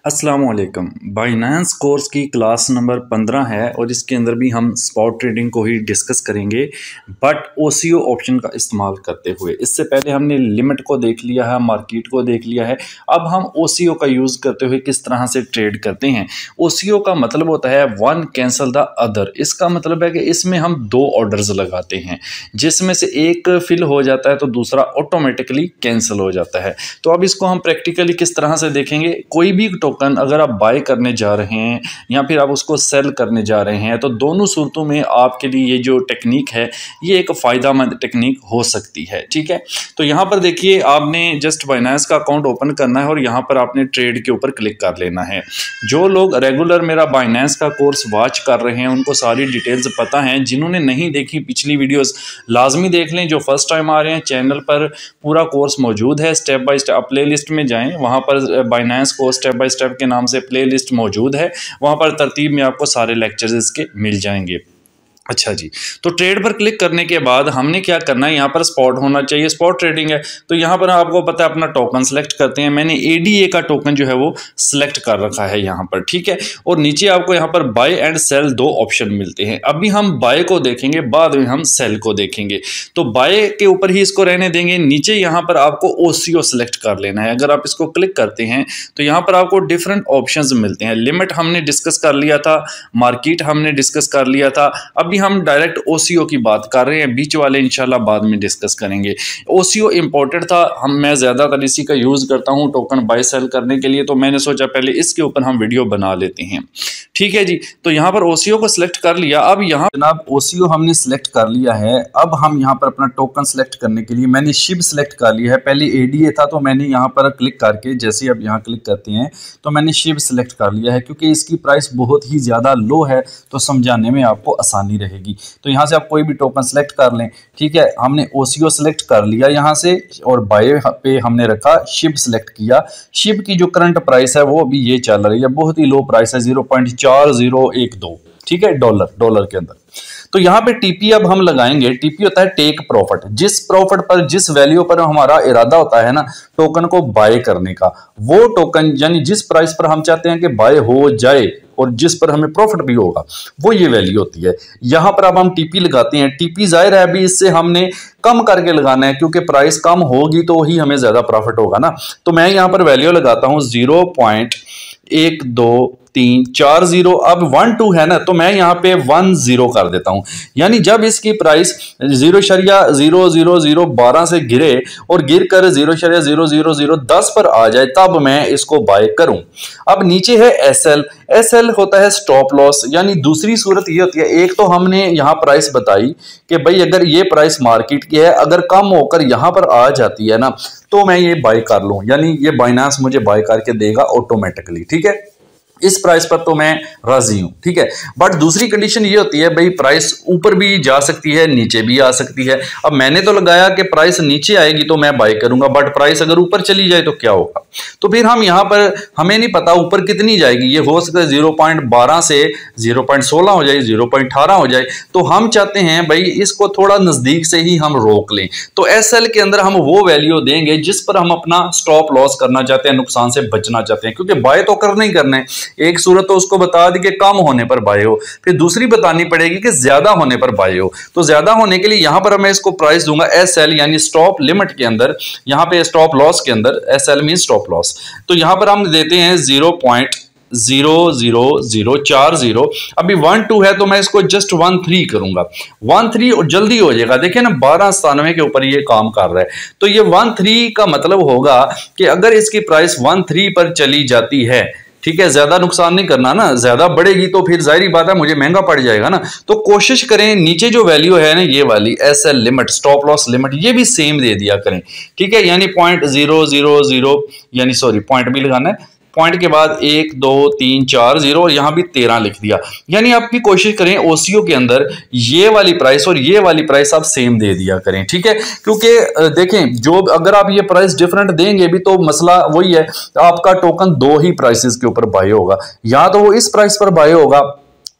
अस्सलाम वालेकुम। Binance course की क्लास नंबर 15 है और इसके अंदर भी हम स्पॉट ट्रेडिंग को ही डिस्कस करेंगे, बट ओसीओ ऑप्शन का इस्तेमाल करते हुए। इससे पहले हमने लिमिट को देख लिया है, मार्केट को देख लिया है। अब हम ओसीओ का यूज़ करते हुए किस तरह से ट्रेड करते हैं। ओसीओ का मतलब होता है वन कैंसल द अदर। इसका मतलब है कि इसमें हम दो ऑर्डर्स लगाते हैं, जिसमें से एक फिल हो जाता है तो दूसरा ऑटोमेटिकली कैंसिल हो जाता है। तो अब इसको हम प्रैक्टिकली किस तरह से देखेंगे। कोई भी टोकन अगर आप बाय करने जा रहे हैं या फिर आप उसको सेल करने जा रहे हैं, तो दोनों सूरतों में आपके लिए ये जो टेक्निक है ये एक फ़ायदेमंद टेक्निक हो सकती है। ठीक है, तो यहाँ पर देखिए, आपने जस्ट बाइनेंस का अकाउंट ओपन करना है और यहाँ पर आपने ट्रेड के ऊपर क्लिक कर लेना है। जो लोग रेगुलर मेरा बाइनेंस का कोर्स वॉच कर रहे हैं उनको सारी डिटेल्स पता हैं। जिन्होंने नहीं देखी पिछली वीडियोस लाजमी देख लें। जो फर्स्ट टाइम आ रहे हैं, चैनल पर पूरा कोर्स मौजूद है, स्टेप बाय स्टेप। आप प्ले लिस्ट में जाएँ, वहाँ पर बाइनेंस को स्टेप बाय स्टेप के नाम से प्ले लिस्ट मौजूद है। वहाँ पर तरतीब में आपको सारे लेक्चर्स इसके मिल जाएंगे। अच्छा जी, तो ट्रेड पर क्लिक करने के बाद हमने क्या करना है, यहाँ पर स्पॉट होना चाहिए। स्पॉट ट्रेडिंग है तो यहाँ पर आपको पता है अपना टोकन सेलेक्ट करते हैं। मैंने एडीए का टोकन जो है वो सिलेक्ट कर रखा है यहाँ पर। ठीक है, और नीचे आपको यहाँ पर बाय एंड सेल दो ऑप्शन मिलते हैं। अभी हम बाय को देखेंगे, बाद में हम सेल को देखेंगे। तो बाय के ऊपर ही इसको रहने देंगे। नीचे यहाँ पर आपको ओसीओ सेलेक्ट कर लेना है। अगर आप इसको क्लिक करते हैं तो यहाँ पर आपको डिफरेंट ऑप्शंस मिलते हैं। लिमिट हमने डिस्कस कर लिया था, मार्केट हमने डिस्कस कर लिया था। अभी हम डायरेक्ट ओसीओ की बात कर रहे हैं, बीच वाले इंशाल्लाह बाद में डिस्कस करेंगे। ओसीओ इंपॉर्टेंट था, मैं ज़्यादातर इसी का यूज़ करता हूं टोकन बाय सेल करने के लिए, तो मैंने सोचा पहले इसके ऊपर हम वीडियो बना लेते हैं। ठीक है जी, तो यहाँ पर ओसीओ को सिलेक्ट कर लिया। अब यहाँ जनाब ओसीओ हमने सिलेक्ट कर लिया है। अब हम यहाँ पर अपना टोकन सिलेक्ट करने के लिए मैंने शिब सिलेक्ट कर लिया है। पहले एडीए था तो मैंने यहाँ पर क्लिक करके, जैसे ही आप यहाँ क्लिक करते हैं तो मैंने शिब सिलेक्ट कर लिया है, क्योंकि इसकी प्राइस बहुत ही ज़्यादा लो है तो समझाने में आपको आसानी रहेगी। तो यहाँ से आप कोई भी टोकन सेलेक्ट कर लें। ठीक है, हमने ओसीओ सेलेक्ट कर लिया यहाँ से, और बाय पे हमने रखा, शिब सेलेक्ट किया। शिब की जो करंट प्राइस है वो अभी ये चल रही है, बहुत ही लो प्राइस है, 0.4012। ठीक है, डॉलर के अंदर। तो यहाँ पे टीपी अब हम लगाएंगे। टीपी होता है टेक प्रॉफिट। जिस प्रॉफिट पर, जिस वैल्यू पर हमारा इरादा होता है ना टोकन को बाय करने का, वो टोकन यानी जिस प्राइस पर हम चाहते हैं कि बाय हो जाए और जिस पर हमें प्रॉफिट भी होगा, वो ये वैल्यू होती है। यहां पर अब हम टीपी लगाते हैं। टीपी जाहिर है अभी इससे हमने कम करके लगाना है, क्योंकि प्राइस कम होगी तो ही हमें ज्यादा प्रॉफिट होगा ना। तो मैं यहां पर वैल्यू लगाता हूं 0.1234। अब 12 है ना, तो मैं यहाँ पे 10 कर देता हूं। यानी जब इसकी प्राइस 0.00012 से गिरे और गिर कर 0.00010 पर आ जाए, तब मैं इसको बाय करूं। अब नीचे है एसएल। एसएल होता है स्टॉप लॉस। यानी दूसरी सूरत ये होती है, एक तो हमने यहाँ प्राइस बताई कि भाई अगर ये प्राइस मार्केट की है, अगर कम होकर यहाँ पर आ जाती है ना, तो मैं ये बाय कर लूं। यानी ये बाइनेंस मुझे बाय करके देगा ऑटोमेटिकली। ठीक है, इस प्राइस पर तो मैं राजी हूं। ठीक है, बट दूसरी कंडीशन ये होती है भाई प्राइस ऊपर भी जा सकती है, नीचे भी आ सकती है। अब मैंने तो लगाया कि प्राइस नीचे आएगी तो मैं बाय करूंगा, बट प्राइस अगर ऊपर चली जाए तो क्या होगा। तो फिर हम यहां पर, हमें नहीं पता ऊपर कितनी जाएगी। ये हो सकता है 0.12 से 0.16 हो जाए, 0.18 हो जाए। तो हम चाहते हैं भाई इसको थोड़ा नजदीक से ही हम रोक लें। तो एसएल के अंदर हम वो वैल्यू देंगे जिस पर हम अपना स्टॉप लॉस करना चाहते हैं, नुकसान से बचना चाहते हैं। क्योंकि बाय तो करना ही करना है। एक सूरत तो उसको बता दी कि कम होने पर बाय हो, फिर दूसरी बतानी पड़ेगी कि ज्यादा होने पर बाय हो। तो ज्यादा होने के लिए यहां पर मैं इसको प्राइस दूंगा एसएल, यानी स्टॉप लिमिट के अंदर, यहां पे स्टॉप लॉस के अंदर एसएल मीन स्टॉप लॉस। तो यहां पर हम देते हैं 0.00040। अभी 12 है तो मैं इसको जस्ट 13 करूंगा। 13 जल्दी हो जाएगा। देखिए ना, 1297 के ऊपर ये काम कर रहा है। तो ये 13 का मतलब होगा कि अगर इसकी प्राइस 13 पर चली जाती है, ठीक है, ज्यादा नुकसान नहीं करना ना, ज्यादा बढ़ेगी तो फिर जाहिर बात है मुझे महंगा पड़ जाएगा ना। तो कोशिश करें नीचे जो वैल्यू है ना, ये वाली SL limit, stop loss limit, ये भी सेम दे दिया करें। ठीक है, यानी 0.000, यानी सॉरी पॉइंट भी लगाना है, पॉइंट के बाद 1 2 3 4 0 और यहां भी 13 लिख दिया। यानी आपकी कोशिश करें ओसीओ के अंदर ये वाली प्राइस और ये वाली प्राइस आप सेम दे दिया करें। ठीक है, क्योंकि देखें, जो अगर आप ये प्राइस डिफरेंट देंगे भी तो मसला वही है, आपका टोकन दो ही प्राइसेस के ऊपर बाय होगा। या तो वो इस प्राइस पर बाय होगा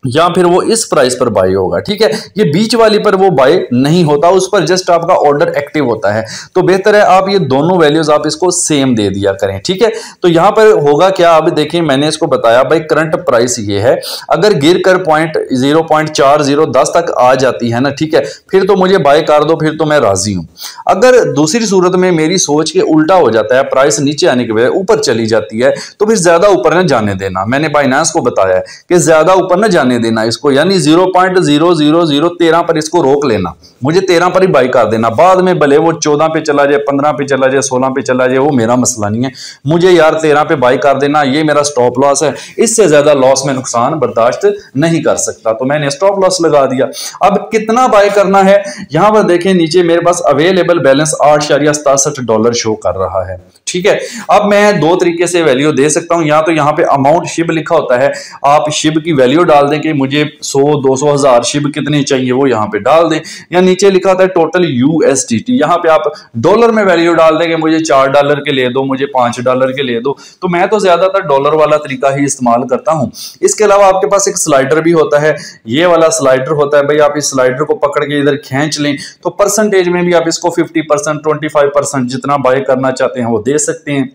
या फिर वो इस प्राइस पर बाय होगा। ठीक है, ये बीच वाली पर वो बाय नहीं होता, उस पर जस्ट आपका ऑर्डर एक्टिव होता है। तो बेहतर है आप ये दोनों वैल्यूज आप इसको सेम दे दिया करें। ठीक है, तो यहां पर होगा क्या, अब देखिए मैंने इसको बताया भाई करंट प्राइस ये है, अगर गिर कर 0.4010 तक आ जाती है ना, ठीक है, फिर तो मुझे बाय कर दो, फिर तो मैं राजी हूं। अगर दूसरी सूरत में मेरी सोच के उल्टा हो जाता है, प्राइस नीचे आने के बजाय ऊपर चली जाती है, तो फिर ज्यादा ऊपर न जाने देना। मैंने बाइनेंस को बताया है कि ज्यादा ऊपर न जाने देना इसको, यानी 0.00013 पर इसको रोक लेना, मुझे 13 पर ही बाई कर देना। बाद में भले वो 14 पे चला जाए, 15 पे चला जाए, 16 पे चला जाए, वो मेरा मसला नहीं है, मुझे यार 13 पे बाई कर देना, ये मेरा स्टॉप लॉस है, इससे ज्यादा लॉस में नुकसान बर्दाश्त नहीं कर सकता, तो मैंने स्टॉप लॉस लगा दिया। अब कितना बाय करना है, यहां पर देखें नीचे मेरे पास अवेलेबल बैलेंस $8.67 शो कर रहा है। ठीक है, अब मैं दो तरीके से वैल्यू दे सकता हूं, या तो यहां पे अमाउंट शिब लिखा होता है, आप शिब की वैल्यू डाल दें कि मुझे 100, 200, 1000 शिब कितने चाहिए वो यहां पे डाल दें, या नीचे लिखा होता है टोटल USDT, यहां पे आप डॉलर में वैल्यू डाल दें कि मुझे $4 के ले दो, मुझे $5 के ले दो। तो मैं तो ज्यादातर डॉलर वाला तरीका ही इस्तेमाल करता हूं। इसके अलावा आपके पास एक स्लाइडर भी होता है, ये वाला स्लाइडर होता है भाई, आप इस स्लाइडर को पकड़ के इधर खींच लें तो परसेंटेज में भी आप इसको 50%, 25% जितना बाय करना चाहते हैं वो दे सकते हैं।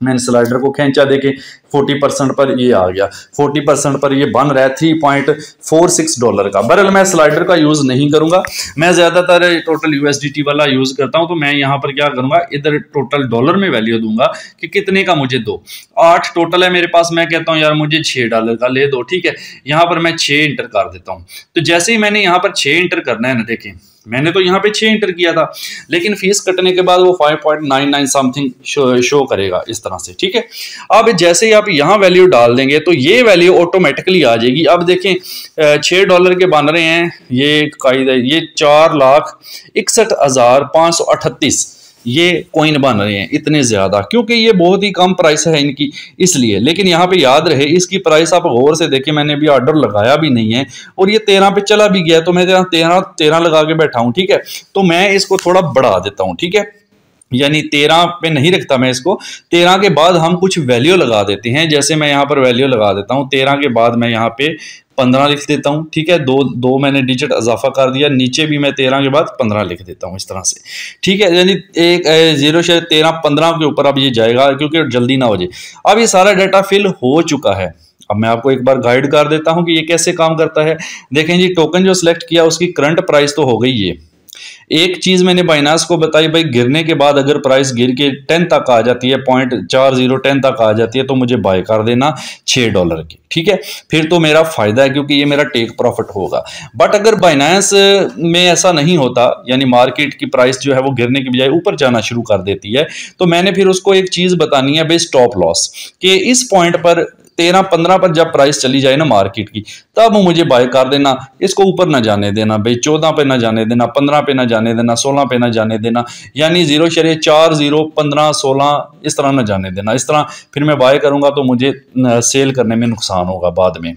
मैंने स्लाइडर को खींचा, देखे 40% पर ये आ गया, 40% पर ये बन रहा है $3.46 का। बहरहाल मैं स्लाइडर का यूज नहीं करूंगा, मैं ज्यादातर टोटल USDT वाला यूज करता हूं। तो मैं यहां पर क्या करूंगा, इधर टोटल डॉलर में वैल्यू दूंगा कि कितने का मुझे दो। 8 टोटल है मेरे पास, मैं कहता हूं यार मुझे $6 का ले दो। ठीक है, यहां पर मैं 6 इंटर कर देता हूं। तो जैसे ही मैंने यहां पर 6 इंटर करना है ना, देखें मैंने तो यहाँ पे 6 इंटर किया था, लेकिन फीस कटने के बाद वो 5.99 समथिंग शो करेगा इस तरह से। ठीक है, अब जैसे ही आप यहाँ वैल्यू डाल देंगे तो ये वैल्यू ऑटोमेटिकली आ जाएगी। अब देखें $6 के बन रहे हैं, ये कायदा ये 4,61,538 ये कॉइन बन रहे हैं, इतने ज्यादा, क्योंकि ये बहुत ही कम प्राइस है इनकी इसलिए। लेकिन यहाँ पे याद रहे इसकी प्राइस आप गौर से देखिए, मैंने भी ऑर्डर लगाया भी नहीं है और ये 13 पे चला भी गया, तो मैं 13 लगा के बैठा हूँ। ठीक है, तो मैं इसको थोड़ा बढ़ा देता हूँ। ठीक है, यानी 13 पे नहीं रखता मैं इसको, 13 के बाद हम कुछ वैल्यू लगा देते हैं। जैसे मैं यहाँ पर वैल्यू लगा देता हूँ, 13 के बाद मैं यहाँ पे 15 लिख देता हूँ। ठीक है, दो मैंने डिजिट इजाफा कर दिया, नीचे भी मैं 13 के बाद 15 लिख देता हूँ इस तरह से। ठीक है, यानी एक 0.13 के ऊपर अब ये जाएगा, क्योंकि जल्दी ना हो जाए। अब ये सारा डाटा फिल हो चुका है। अब मैं आपको एक बार गाइड कर देता हूं कि ये कैसे काम करता है। देखें जी, टोकन जो सिलेक्ट किया उसकी करंट प्राइस तो हो गई ये। एक चीज मैंने बाइनांस को बताई भाई, गिरने के बाद अगर प्राइस गिर के 10 तक आ जाती है, 0.4010 तक आ जाती है, तो मुझे बाय कर देना $6 की। ठीक है, फिर तो मेरा फायदा है क्योंकि ये मेरा टेक प्रॉफिट होगा। बट अगर बाइनांस में ऐसा नहीं होता, यानी मार्केट की प्राइस जो है वो गिरने की बजाय ऊपर जाना शुरू कर देती है, तो मैंने फिर उसको एक चीज बतानी है भाई, स्टॉप लॉस, कि इस पॉइंट पर 13-15 पर जब प्राइस चली जाए ना मार्केट की, तब मुझे बाय कर देना, इसको ऊपर ना जाने देना भाई, 14 पे ना जाने देना, 15 पे ना जाने देना, 16 पे ना जाने देना, यानी 0.40, 15, 16 इस तरह ना जाने देना। इस तरह फिर मैं बाय करूंगा तो मुझे सेल करने में नुकसान होगा बाद में।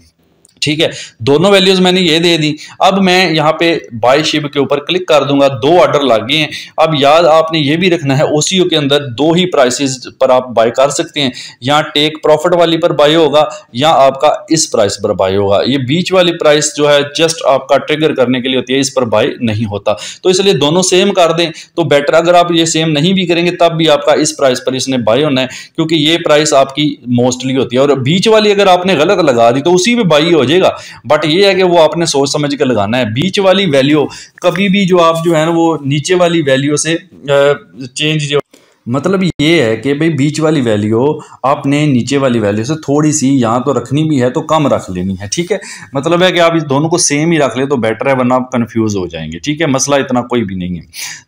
ठीक है, दोनों वैल्यूज मैंने ये दे दी। अब मैं यहाँ पे बाय शिप के ऊपर क्लिक कर दूंगा, 2 ऑर्डर लग गए हैं। अब याद आपने ये भी रखना है, ओसीओ के अंदर 2 ही प्राइसेस पर आप बाय कर सकते हैं, यहाँ टेक प्रॉफिट वाली पर बाय होगा या आपका इस प्राइस पर बाय होगा। ये बीच वाली प्राइस जो है जस्ट आपका ट्रिगर करने के लिए होती है, इस पर बाय नहीं होता। तो इसलिए दोनों सेम कर दें तो बेटर। अगर आप ये सेम नहीं भी करेंगे तब भी आपका इस प्राइस पर इसने बाय होना है, क्योंकि ये प्राइस आपकी मोस्टली होती है। और बीच वाली अगर आपने गलत लगा दी तो उसी में बाय हो, बट ये है कि वो आपने सोच समझ के लगाना है। बीच वाली वैल्यू कभी भी जो आप जो है ना वो नीचे वाली वैल्यू से चेंज जो, मतलब ये है कि भाई बीच वाली वैल्यू आपने नीचे वाली वैल्यू से थोड़ी सी यहाँ तो रखनी भी है तो कम रख लेनी है। ठीक है, मतलब है कि आप इस दोनों को सेम ही रख ले तो बेटर है, वरना आप कंफ्यूज हो जाएंगे। ठीक है, मसला इतना कोई भी नहीं है।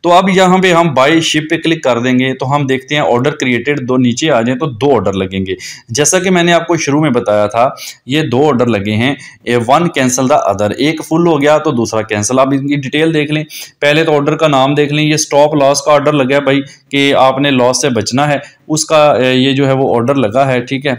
तो अब यहाँ पे हम बाय शिप पे क्लिक कर देंगे तो हम देखते हैं ऑर्डर क्रिएटेड, 2 नीचे आ जाए तो 2 ऑर्डर लगेंगे। जैसा कि मैंने आपको शुरू में बताया था, ये 2 ऑर्डर लगे हैं, 1 कैंसिल द अदर, एक फुल हो गया तो दूसरा कैंसिल। आप इनकी डिटेल देख लें, पहले तो ऑर्डर का नाम देख लें। ये स्टॉप लॉस का ऑर्डर लगा है भाई कि आपने लॉस से बचना है, उसका ये जो है वो ऑर्डर लगा है। ठीक है,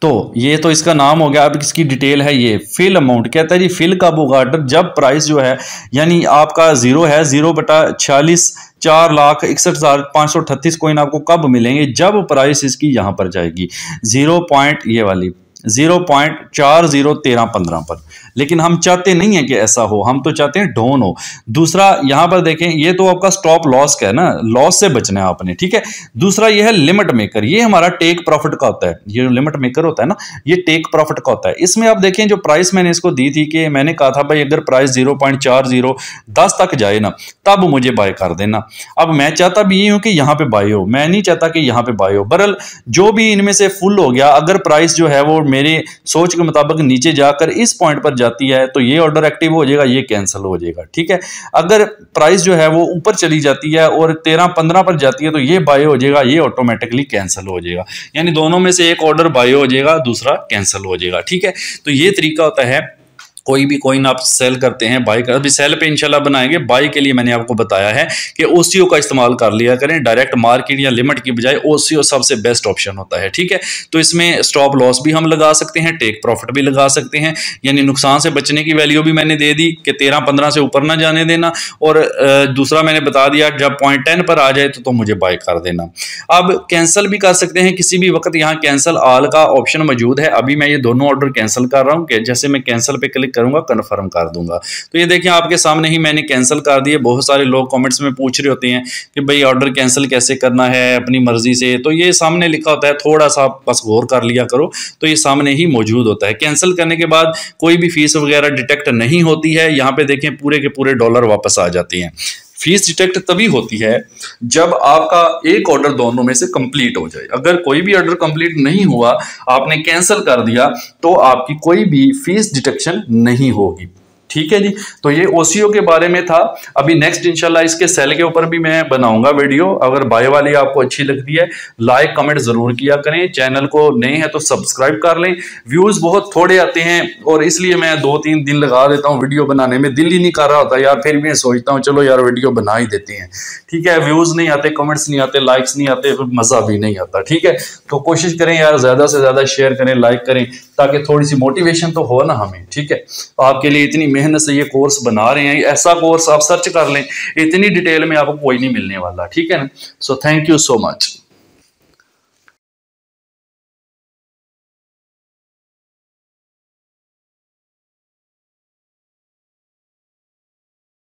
तो ये तो इसका नाम हो गया। अब इसकी डिटेल है, ये फिल अमाउंट कहता है जी, फिल कब होगा ऑर्डर, जब प्राइस जो है यानी आपका 0 है, 0/46 4,61,538 कॉइन आपको कब मिलेंगे, जब प्राइस इसकी यहां पर जाएगी 0. ये वाली 0.401315 पर, लेकिन हम चाहते नहीं है कि ऐसा हो, हम तो चाहते हैं डाउन हो। दूसरा यहां पर देखें, ये तो आपका स्टॉप लॉस का है ना, लॉस से बचना है आपने, ठीक है। दूसरा ये है लिमिट मेकर, ये हमारा टेक प्रॉफिट का होता है। ये जो लिमिट मेकर होता है ना, ये टेक प्रॉफिट का होता है। इसमें आप देखें जो प्राइस मैंने इसको दी थी कि मैंने कहा था भाई अगर प्राइस 0.4010 तक जाए ना तब मुझे बाय कर देना। अब मैं चाहता भी ये हूं कि यहां पे बाय हो, मैं नहीं चाहता कि यहां पे बाय हो। बहरहाल जो भी इनमें से फुल हो गया, अगर प्राइस जो है वो मेरे सोच के मुताबिक नीचे जाकर इस पॉइंट पर जाती है तो ये ऑर्डर एक्टिव हो जाएगा, ये कैंसिल हो जाएगा, ठीक है। अगर प्राइस जो है वो ऊपर चली जाती है और 13-15 पर जाती है तो ये बाय हो जाएगा, ये ऑटोमेटिकली कैंसिल हो जाएगा। यानी दोनों में से एक ऑर्डर बाय हो जाएगा, दूसरा कैंसिल हो जाएगा, ठीक है। तो ये तरीका होता है कोई भी कॉइन आप सेल करते हैं, बाय कर, अभी सेल पे इंशाल्लाह बनाएंगे। बाय के लिए मैंने आपको बताया है कि ओसीओ का इस्तेमाल कर लिया करें, डायरेक्ट मार्केट या लिमिट की बजाय ओसीओ सबसे बेस्ट ऑप्शन होता है, ठीक है। तो इसमें स्टॉप लॉस भी हम लगा सकते हैं, टेक प्रॉफिट भी लगा सकते हैं, यानी नुकसान से बचने की वैल्यू भी मैंने दे दी कि 13-15 से ऊपर ना जाने देना, और दूसरा मैंने बता दिया जब 0.10 पर आ जाए तो मुझे बाय कर देना। अब कैंसिल भी कर सकते हैं किसी भी वक्त, यहाँ कैंसिल ऑल का ऑप्शन मौजूद है। अभी मैं ये दोनों ऑर्डर कैंसिल कर रहा हूँ कि जैसे मैं कैंसिल पे क्लिक करूंगा कंफर्म कर दूंगा, तो ये देखिए आपके सामने ही मैंने कैंसिल कर दिए। बहुत सारे लोग कमेंट्स में पूछ रहे होते हैं कि भाई ऑर्डर कैंसिल कैसे करना है अपनी मर्जी से, तो ये सामने लिखा होता है, थोड़ा सा बस गौर कर लिया करो, तो ये सामने ही मौजूद होता है। कैंसिल करने के बाद कोई भी फीस वगैरह डिटेक्ट नहीं होती है। यहाँ पे देखें पूरे के पूरे डॉलर वापस आ जाते हैं। फीस डिटेक्ट तभी होती है जब आपका एक ऑर्डर दोनों में से कंप्लीट हो जाए। अगर कोई भी ऑर्डर कंप्लीट नहीं हुआ, आपने कैंसिल कर दिया, तो आपकी कोई भी फीस डिटेक्शन नहीं होगी, ठीक है जी। तो ये ओसीओ के बारे में था। अभी नेक्स्ट इंशाल्लाह इसके सेल के ऊपर भी मैं बनाऊंगा वीडियो। अगर बाय वाली आपको अच्छी लगती है लाइक कमेंट जरूर किया करें, चैनल को नए हैं तो सब्सक्राइब कर लें। व्यूज बहुत थोड़े आते हैं और इसलिए मैं 2-3 दिन लगा देता हूं वीडियो बनाने में, दिल ही नहीं कर रहा होता यार, फिर भी मैं सोचता हूं चलो यार वीडियो बना ही देते हैं, ठीक है। व्यूज नहीं आते, कमेंट्स नहीं आते, लाइक्स नहीं आते, फिर मजा भी नहीं आता, ठीक है। तो कोशिश करें यार ज्यादा से ज्यादा शेयर करें, लाइक करें, ताकि थोड़ी सी मोटिवेशन तो हो ना हमें, ठीक है। आपके लिए इतनी मेहनत से ये कोर्स बना रहे हैं, ऐसा कोर्स आप सर्च कर लें, इतनी डिटेल में आपको कोई नहीं मिलने वाला, ठीक है ना। So thank you so much.